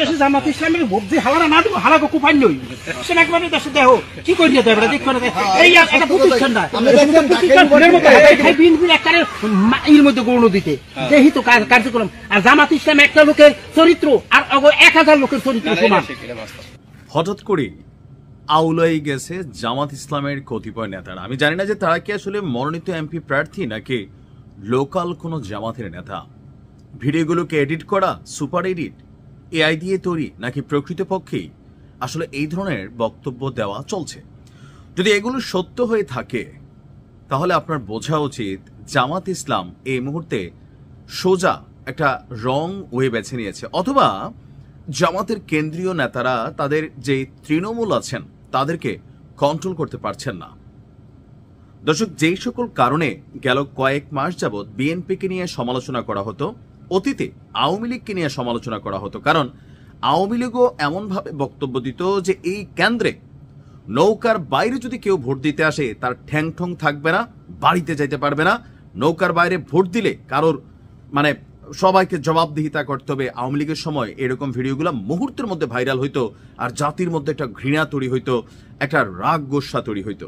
দেশে জামাত ইসলামের ভোট দিয়ে হালারা না দেবো হালাকে কুপাই নই সে একবারে দেশে দেখো কি করি দেবে দেখো এই একটা প্রতিষ্ঠান না প্রতিষ্ঠানের মতো বিএনপির একটা এর মধ্যে গৌণ দিতে দেখি তো কার্যক্রম আর জামাত ইসলাম একটা লোকের চরিত্র আর 1000 লোকের চরিত্র সমান। হঠাৎ করে আউলাই গেছে জামাত ইসলামের কতিপয় নেতারা। আমি জানি না যে তারা কি আসলে মনোনীত এমপি প্রার্থী নাকি লোকাল কোনো জামাতের নেতা। ভিডিওগুলোকে এডিট করা, সুপার এডিট, এআই দিয়ে তৈরি, নাকি প্রকৃতপক্ষেই আসলে এই ধরনের বক্তব্য দেওয়া চলছে। যদি এগুলো সত্য হয়ে থাকে তাহলে আপনার বোঝা উচিত জামাত ইসলাম এই মুহূর্তে সোজা একটা রং ওয়ে বেছে নিয়েছে, অথবা জামাতের কেন্দ্রীয় নেতারা তাদের যে তৃণমূল আছেন তাদেরকে কন্ট্রোল করতে পারছেন না। দর্শক, যেই সকল কারণে গেল কয়েক মাস যাবৎ বিএনপিকে নিয়ে সমালোচনা করা হতো, অতীতে আওয়ামী লীগকে নিয়ে সমালোচনা করা হতো, কারণ আওয়ামী লীগও এমনভাবে বক্তব্য দিত যে এই কেন্দ্রে নৌকার বাইরে যদি কেউ ভোট দিতে আসে তার ঠ্যাং ঠং থাকবে না, বাড়িতে যাইতে পারবে না, নৌকার বাইরে ভোট দিলে কারোর মানে সবাইকে জবাবদিহিতা করতে হবে। আওয়ামী লীগের সময় এরকম ভিডিওগুলো মুহূর্তের মধ্যে ভাইরাল হইতো, আর জাতির মধ্যে একটা ঘৃণা তৈরি হইতো, একটা রাগ গোস্বা তৈরি হইতো।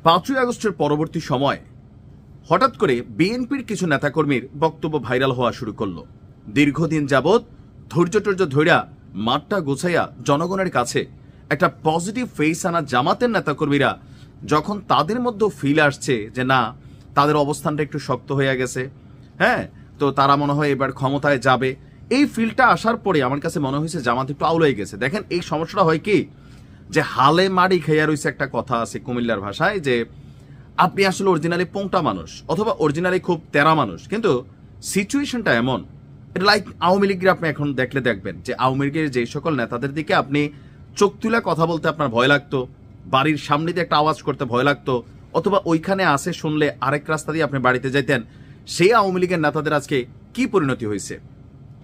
5ই আগস্টের পরবর্তী সময় হঠাৎ করে বিএনপির কিছু নেতাকর্মীর বক্তব্য ভাইরাল হওয়া শুরু করলো। দীর্ঘদিন যাবৎ ধৈর্য ধৈর্যা মাঠটা গোছাইয়া জনগণের কাছে একটা পজিটিভ ফেস আনা জামাতের নেতাকর্মীরা যখন তাদের মধ্যে ফিল আসছে যে না, তাদের অবস্থানটা একটু শক্ত হয়ে গেছে, হ্যাঁ, তো তারা মনে হয় এবার ক্ষমতায় যাবে, এই ফিলটা আসার পরে আমার কাছে মনে হয়েছে জামাত একটু আউলাই গেছে। দেখেন, এই সমস্যাটা হয় কি, যে হালে মারি খেয়া রয়েছে একটা কথা আছে কুমিল্লার ভাষায়, যে আপনি আসলে অরিজিনালি পোংটা মানুষ অথবা অরিজিনালি খুব তেরা মানুষ, কিন্তু সিচুয়েশনটা এমন, এটা লাইক আওয়ামী লীগের আপনি এখন দেখলে দেখবেন যে আওয়ামী লীগের যে সকল নেতাদের দিকে আপনি চোখ তুলে কথা বলতে আপনার ভয় লাগতো, বাড়ির সামনে দিয়ে একটা আওয়াজ করতে ভয় লাগতো, অথবা ওইখানে আসে শুনলে আরেক রাস্তা দিয়ে আপনি বাড়িতে যাইতেন, সেই আওয়ামী লীগের নেতাদের আজকে কি পরিণতি হয়েছে?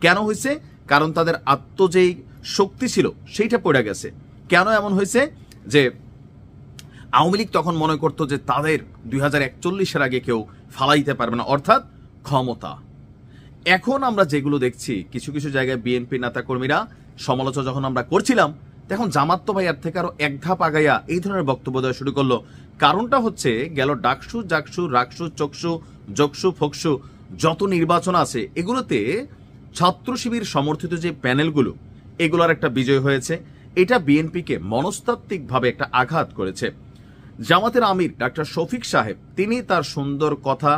কেন হয়েছে? কারণ তাদের আত্ম যেই শক্তি ছিল সেইটা পড়ে গেছে। কেন এমন হয়েছে? যে আওয়ামী লীগ তখন মনে করতো যে তাদের 2041-এর আগে কেউ ফালাইতে পারবে না, অর্থাৎ ক্ষমতা। এখন আমরা যেগুলো দেখছি কিছু কিছু জায়গায় বিএনপি নেতাকর্মীরা সমালোচনা যখন আমরা করছিলাম, তখন জামাত তো ভাই এর থেকে আরো এক ধাপ আগাইয়া এই ধরনের বক্তব্য দেওয়া শুরু করলো। কারণটা হচ্ছে গেল ডাকসু, জাকসু, রাকসু, চকসু, জকসু, ফকসু যত নির্বাচন আছে এগুলোতে ছাত্র শিবির সমর্থিত যে প্যানেলগুলো, এগুলোর একটা বিজয় হয়েছে। এটা বিএনপিকে মনস্তাত্ত্বিকভাবে একটা আঘাত করেছে। জামাতের আমির ডাক্তার শফিক সাহেব, তিনি তার সুন্দর কথা,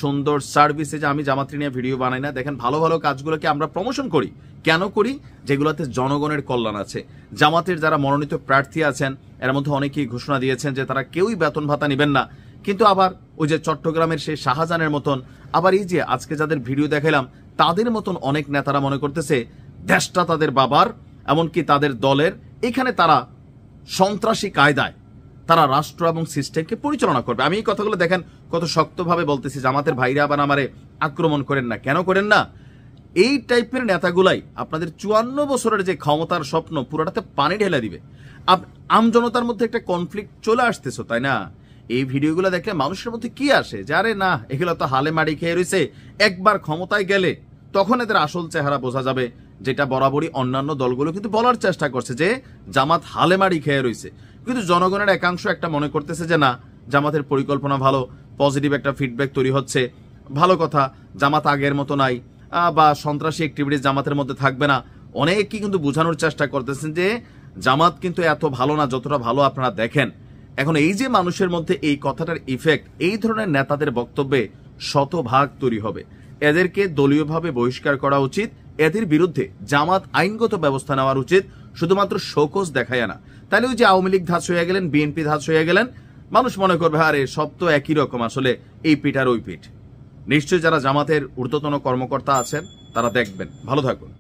সুন্দর সার্ভিসে, যে আমি জামাতের নিয়ে ভিডিও বানাই না, দেখেন ভালো ভালো কাজগুলোকে আমরা প্রমোশন করি। কেন করি? যেগুলোতে জনগণের কল্যাণ আছে। জামাতের যারা মনোনীত প্রার্থী আছেন এর মধ্যে অনেকেই ঘোষণা দিয়েছেন যে তারা কেউই বেতন ভাতা নেবেন না, কিন্তু আবার ওই যে চট্টগ্রামের সেই শাহজাহানের মতন, আবার এই যে আজকে যাদের ভিডিও দেখাইলাম তাদের মতন অনেক নেতারা মনে করতেছে দেশটা তাদের বাবার, এমনকি তাদের দলের, এখানে তারা সন্ত্রাসী কায়দায় তারা রাষ্ট্র এবং সিস্টেমকে পরিচালনা করবে। আমি এই কথাগুলো দেখেন কত শক্তভাবে বলতেছি, জামাতের ভাইরা আবার আমারে আক্রমণ করেন না। কেন করেন না? এই টাইপের নেতাগুলাই আপনাদের 54 বছরের যে ক্ষমতার স্বপ্ন পুরোটাতে পানি ঢেলে দিবে। আমজনতার মধ্যে একটা কনফ্লিক্ট চলে আসতেছে, তাই না? এই ভিডিওগুলো দেখলে মানুষের মধ্যে কি আসে, যে আরে না, এগুলো তো হালে মারি খেয়ে রয়েছে, একবার ক্ষমতায় গেলে তখন এদের আসল চেহারা বোঝা যাবে। যেটা বরাবরই অন্যান্য দলগুলো কিন্তু বলার চেষ্টা করছে যে জামাত হালে মারি খেয়ে রয়েছে, কিন্তু জনগণের একাংশ একটা মনে করতেছে যে না, জামাতের পরিকল্পনা ভালো, পজিটিভ একটা ফিডব্যাক তৈরি হচ্ছে, ভালো কথা, জামাত আগের মতো নাই, বা সন্ত্রাসী অ্যাক্টিভিটিস জামাতের মধ্যে থাকবে না। অনেকেই কিন্তু বোঝানোর চেষ্টা করতেছেন যে জামাত কিন্তু এত ভালো না যতটা ভালো আপনারা দেখেন। এখন এই যে মানুষের মধ্যে এই কথাটার ইফেক্ট, এই ধরনের নেতাদের বক্তব্যে শতভাগ তৈরি হবে। এদেরকে দলীয়ভাবে বহিষ্কার করা উচিত, এদের বিরুদ্ধে জামাত আইনগত ব্যবস্থা নেওয়ার উচিত, শুধুমাত্র শোকজ দেখায় না। তাহলে ওই যে আওয়ামী লীগ ধাঁচ হয়ে গেলেন, বিএনপি ধাঁচ হয়ে গেলেন, মানুষ মনে করবে আরে সব তো একই রকম, আসলে এই পিঠ আর ওই পিঠ। নিশ্চয়ই যারা জামাতের ঊর্ধ্বতন কর্মকর্তা আছেন তারা দেখবেন। ভালো থাকুন।